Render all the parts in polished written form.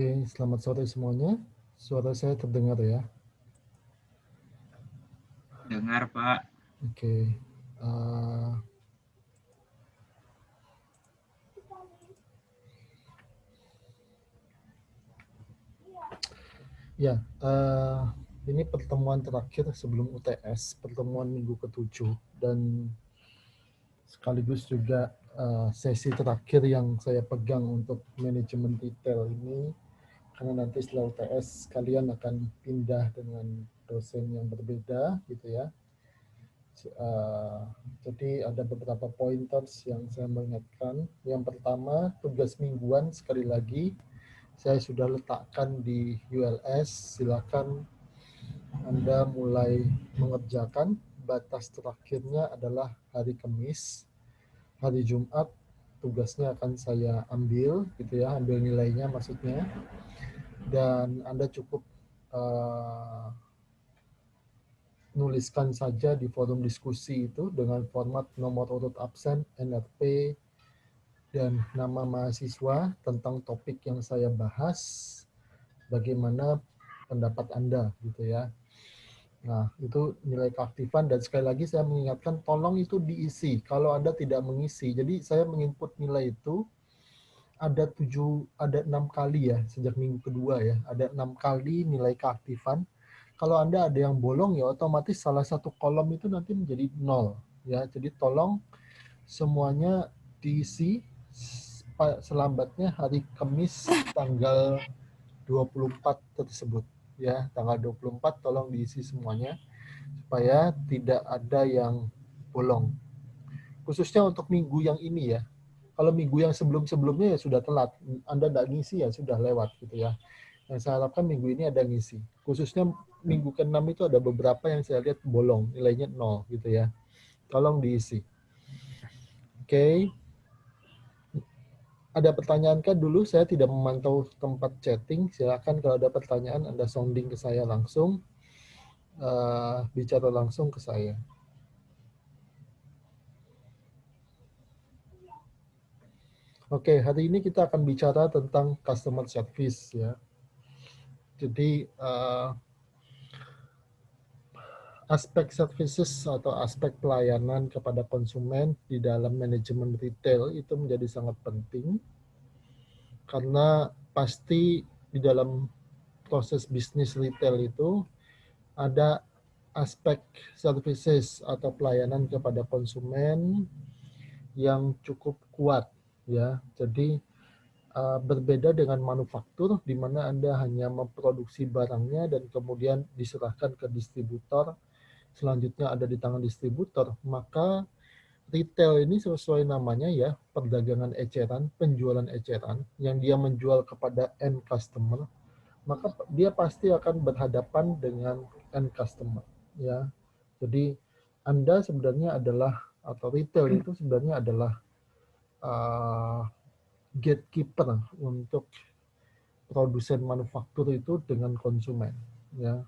Oke, selamat sore semuanya. Suara saya terdengar ya? Dengar, Pak. Oke. eh, ya, ini pertemuan terakhir sebelum UTS, pertemuan minggu ke-7, dan sekaligus juga sesi terakhir yang saya pegang untuk manajemen retail ini, karena nanti setelah UTS kalian akan pindah dengan dosen yang berbeda, gitu ya. Uh, jadi ada beberapa pointers yang saya mengingatkan. Yang pertama, tugas mingguan sekali lagi saya sudah letakkan di ULS. Silakan Anda mulai mengerjakan. Batas terakhirnya adalah hari Kamis. Hari Jumat tugasnya akan saya ambil, gitu ya, ambil nilainya maksudnya. Dan Anda cukup nuliskan saja di forum diskusi itu dengan format nomor urut absen, NRP, dan nama mahasiswa tentang topik yang saya bahas, bagaimana pendapat Anda, gitu ya. Nah, itu nilai keaktifan, dan sekali lagi saya mengingatkan, tolong itu diisi kalau Anda tidak mengisi. Jadi saya menginput nilai itu ada 6 kali ya, sejak minggu kedua ya, ada 6 kali nilai keaktifan. Kalau Anda ada yang bolong ya otomatis salah satu kolom itu nanti menjadi 0 ya. Jadi tolong semuanya diisi selambatnya hari Kamis tanggal 24 tersebut ya. Tanggal 24 tolong diisi semuanya supaya tidak ada yang bolong. Khususnya untuk minggu yang ini ya. Kalau minggu yang sebelum-sebelumnya ya sudah telat. Anda tidak ngisi ya sudah lewat gitu ya. Yang saya harapkan minggu ini ada ngisi. Khususnya minggu ke-6 itu ada beberapa yang saya lihat bolong, nilainya 0 gitu ya. Tolong diisi. Oke. Ada pertanyaan kan dulu? Saya tidak memantau tempat chatting. Silakan kalau ada pertanyaan Anda sounding ke saya langsung. Bicara langsung ke saya. Oke, hari ini kita akan bicara tentang customer service ya. Jadi aspek services atau aspek pelayanan kepada konsumen di dalam manajemen retail itu menjadi sangat penting karena pasti di dalam proses bisnis retail itu ada aspek services atau pelayanan kepada konsumen yang cukup kuat ya. Jadi berbeda dengan manufaktur di mana Anda hanya memproduksi barangnya dan kemudian diserahkan ke distributor, selanjutnya ada di tangan distributor, maka retail ini sesuai namanya ya, perdagangan eceran, penjualan eceran, yang dia menjual kepada end customer, maka dia pasti akan berhadapan dengan end customer ya. Jadi Anda sebenarnya adalah, atau retail itu sebenarnya adalah uh, gatekeeper untuk produsen manufaktur itu dengan konsumen ya.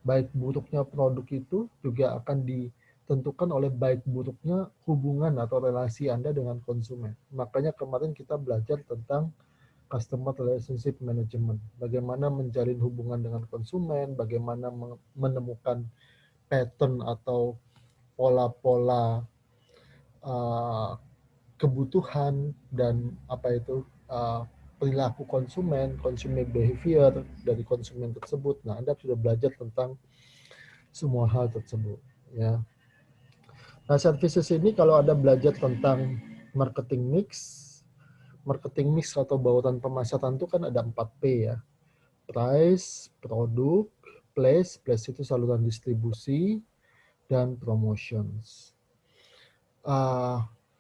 Baik buruknya produk itu juga akan ditentukan oleh baik buruknya hubungan atau relasi Anda dengan konsumen. Makanya kemarin kita belajar tentang customer relationship management, bagaimana menjalin hubungan dengan konsumen, bagaimana menemukan pattern atau pola-pola uh, kebutuhan dan apa itu perilaku konsumen, consumer behavior dari konsumen tersebut. Nah, Anda sudah belajar tentang semua hal tersebut, ya. Nah, services ini kalau Anda belajar tentang marketing mix atau bauran pemasaran itu kan ada 4P ya. Price, produk, place itu saluran distribusi, dan promotions.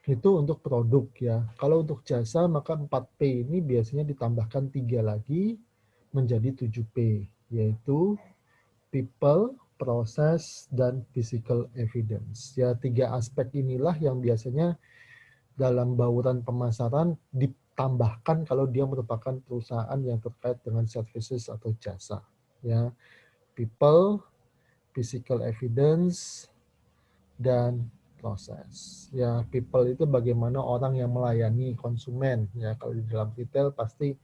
Itu untuk produk ya. Kalau untuk jasa maka 4P ini biasanya ditambahkan 3 lagi menjadi 7P, yaitu people, proses, dan physical evidence. Ya, 3 aspek inilah yang biasanya dalam bauran pemasaran ditambahkan kalau dia merupakan perusahaan yang terkait dengan services atau jasa. Ya, people, physical evidence, dan proses. Ya, people itu bagaimana orang yang melayani konsumen. Ya, kalau di dalam retail pasti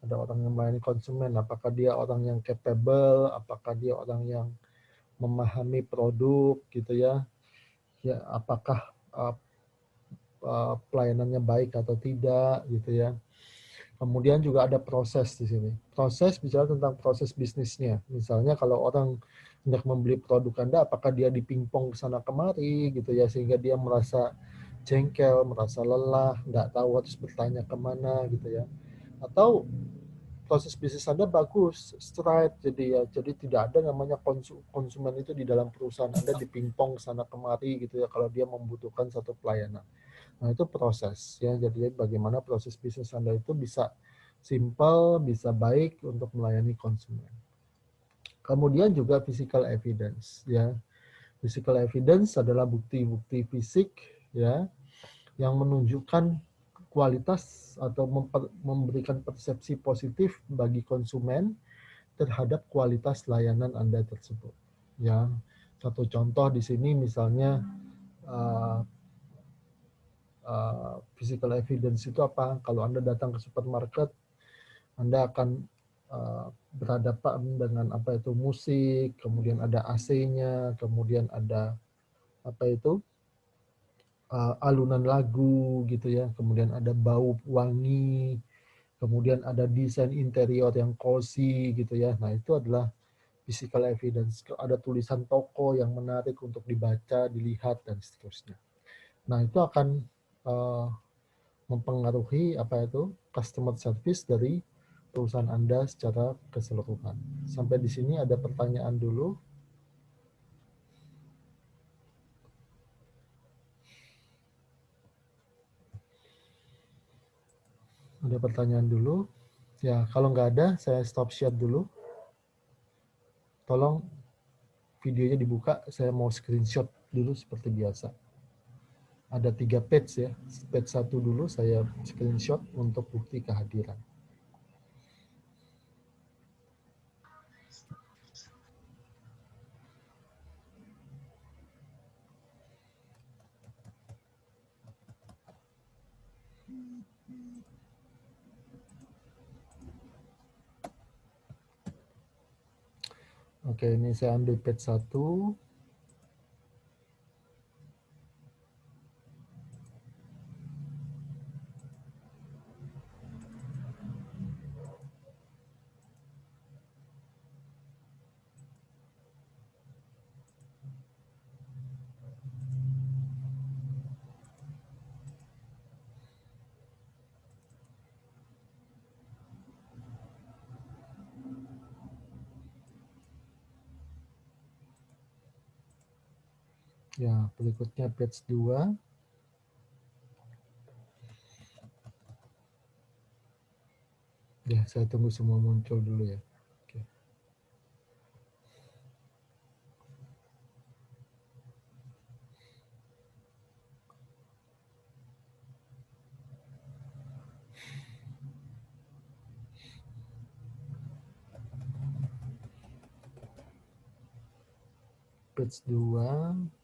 ada orang yang melayani konsumen, apakah dia orang yang capable, apakah dia orang yang memahami produk gitu ya, ya apakah pelayanannya baik atau tidak gitu ya. Kemudian juga ada proses di sini. Proses bicara tentang proses bisnisnya. Misalnya kalau orang hendak membeli produk Anda, apakah dia dipingpong ke sana kemari gitu ya, sehingga dia merasa jengkel, merasa lelah, nggak tahu harus bertanya kemana gitu ya. Atau proses bisnis Anda bagus, straight, jadi tidak ada namanya konsumen itu di dalam perusahaan Anda dipingpong sana kemari gitu ya kalau dia membutuhkan satu pelayanan. Nah, itu proses ya. Jadi bagaimana proses bisnis Anda itu bisa simple, bisa baik untuk melayani konsumen. Kemudian juga physical evidence ya. Physical evidence adalah bukti-bukti fisik ya yang menunjukkan kualitas atau memberikan persepsi positif bagi konsumen terhadap kualitas layanan Anda tersebut. Ya, satu contoh di sini misalnya uh, physical evidence itu apa? Kalau Anda datang ke supermarket, Anda akan berhadapan dengan apa itu musik, kemudian ada AC-nya, kemudian ada apa itu alunan lagu gitu ya, kemudian ada bau wangi, kemudian ada desain interior yang cozy gitu ya. Nah, itu adalah physical evidence. Ada tulisan toko yang menarik untuk dibaca, dilihat dan seterusnya. Nah, itu akan mempengaruhi apa itu customer service dari perusahaan Anda secara keseluruhan. Sampai di sini ada pertanyaan dulu. Ada pertanyaan dulu. Ya, kalau nggak ada, saya stop share dulu. Tolong videonya dibuka, saya mau screenshot dulu seperti biasa. Ada 3 page ya. Page 1 dulu saya screenshot untuk bukti kehadiran. Oke, ini saya ambil page 1. Ya, berikutnya page 2. Ya, saya tunggu semua muncul dulu ya. Oke. Page 2.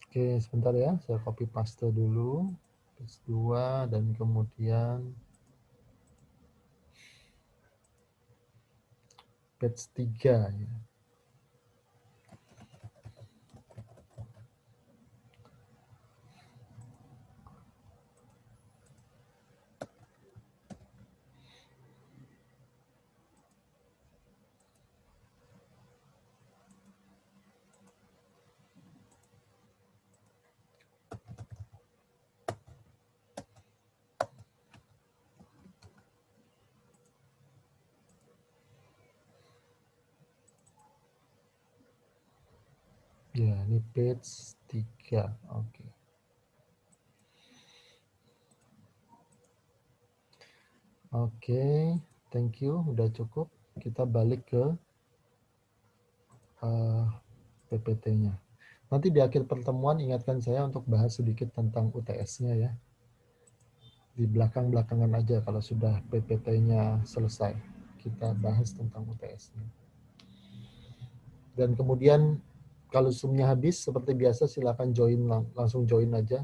Oke, sebentar ya, saya copy paste dulu. Page 2 dan kemudian page 3 ya. Ya, ini page 3. Oke. Oke, thank you, udah cukup. Kita balik ke PPT-nya. Nanti di akhir pertemuan ingatkan saya untuk bahas sedikit tentang UTS-nya ya. Di belakang-belakangan aja kalau sudah PPT-nya selesai. Kita bahas tentang UTS-nya. Dan kemudian kalau Zoom-nya habis, seperti biasa silakan langsung join aja.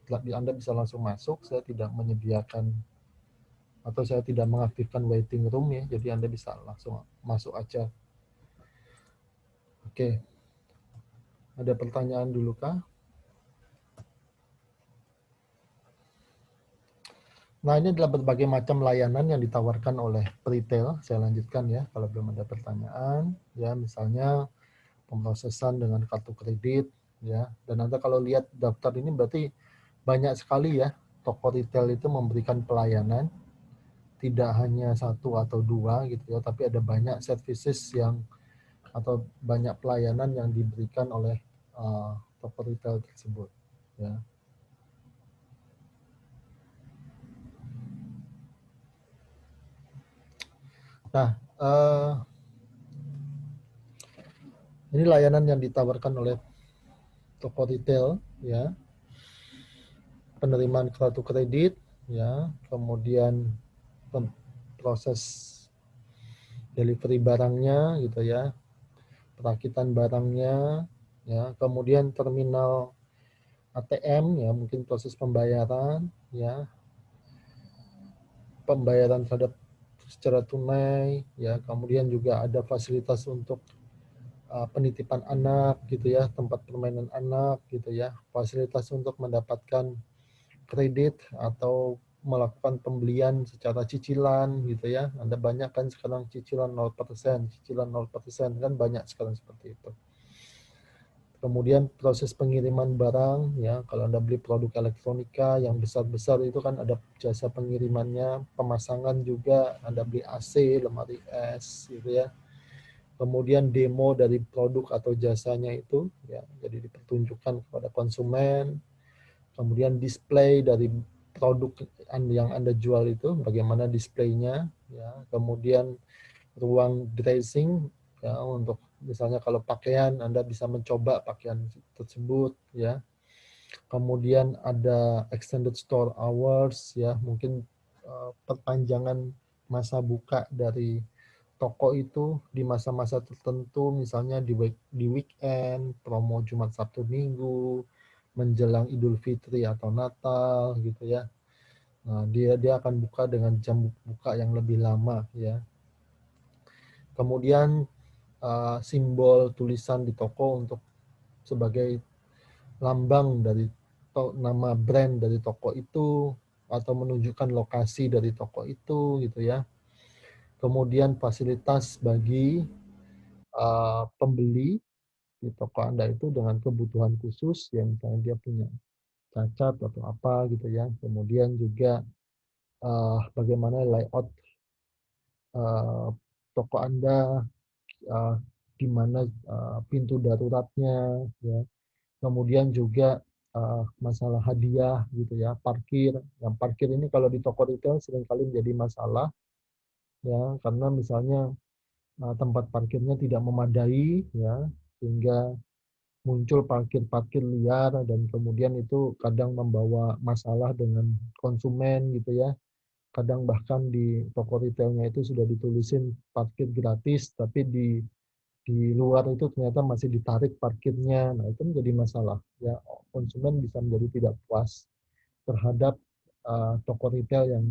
Anda bisa langsung masuk, saya tidak menyediakan atau saya tidak mengaktifkan waiting room ya, jadi Anda bisa langsung masuk aja. Oke, ada pertanyaan dulu kah? Nah, ini adalah berbagai macam layanan yang ditawarkan oleh retail. Saya lanjutkan ya, kalau belum ada pertanyaan. Ya, misalnya pemrosesan dengan kartu kredit, ya. Dan Anda kalau lihat daftar ini berarti banyak sekali ya toko retail itu memberikan pelayanan, tidak hanya satu atau dua gitu ya, tapi ada banyak services yang atau banyak pelayanan yang diberikan oleh toko retail tersebut. Ya. Nah, ini layanan yang ditawarkan oleh toko retail, ya, penerimaan kartu kredit, ya, kemudian proses delivery barangnya, gitu ya, perakitan barangnya, ya, kemudian terminal ATM, ya, mungkin proses pembayaran, ya, pembayaran terhadap secara tunai, ya, kemudian juga ada fasilitas untuk penitipan anak, gitu ya, tempat permainan anak, gitu ya, fasilitas untuk mendapatkan kredit atau melakukan pembelian secara cicilan gitu ya. Ada banyak kan sekarang cicilan 0%, cicilan 0% kan banyak sekarang seperti itu. Kemudian proses pengiriman barang ya, kalau Anda beli produk elektronika yang besar-besar itu kan ada jasa pengirimannya, pemasangan juga, Anda beli AC, lemari es gitu ya. Kemudian demo dari produk atau jasanya itu ya, jadi dipertunjukkan kepada konsumen. Kemudian display dari produk yang Anda jual itu, bagaimana displaynya, ya. Kemudian ruang dressing, ya, untuk misalnya kalau pakaian, Anda bisa mencoba pakaian tersebut, ya. Kemudian ada extended store hours, ya, mungkin perpanjangan masa buka dari toko itu di masa-masa tertentu, misalnya di weekend, promo Jumat Sabtu Minggu, menjelang Idul Fitri atau Natal gitu ya. Nah, dia akan buka dengan jam buka yang lebih lama ya. Kemudian simbol tulisan di toko untuk sebagai lambang dari nama brand dari toko itu atau menunjukkan lokasi dari toko itu gitu ya. Kemudian fasilitas bagi pembeli di toko Anda itu dengan kebutuhan khusus yang misalnya dia punya cacat atau apa gitu ya. Kemudian juga bagaimana layout toko Anda, uh, di mana pintu daruratnya, ya. Kemudian juga masalah hadiah gitu ya, parkir. Yang parkir ini kalau di toko retail seringkali menjadi masalah, ya, karena misalnya tempat parkirnya tidak memadai, ya, sehingga muncul parkir-parkir liar dan kemudian itu kadang membawa masalah dengan konsumen gitu ya. Kadang bahkan di toko retailnya itu sudah ditulisin parkir gratis, tapi di luar itu ternyata masih ditarik parkirnya. Nah, itu menjadi masalah. Ya, konsumen bisa menjadi tidak puas terhadap toko retail yang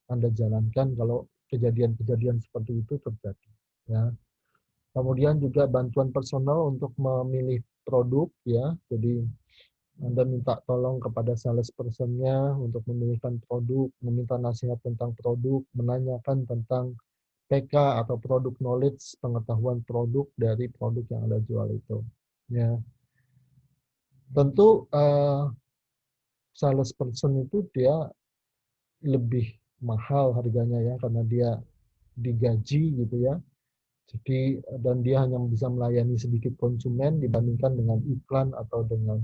Anda jalankan kalau kejadian-kejadian seperti itu terjadi. Ya. Kemudian juga bantuan personal untuk memilih produk, ya. Jadi Anda minta tolong kepada sales person-nya untuk memilihkan produk, meminta nasihat tentang produk, menanyakan tentang PK atau produk knowledge, pengetahuan produk dari produk yang Anda jual itu. Ya. Tentu sales person itu dia lebih mahal harganya ya karena dia digaji gitu ya. Jadi dan dia hanya bisa melayani sedikit konsumen dibandingkan dengan iklan atau dengan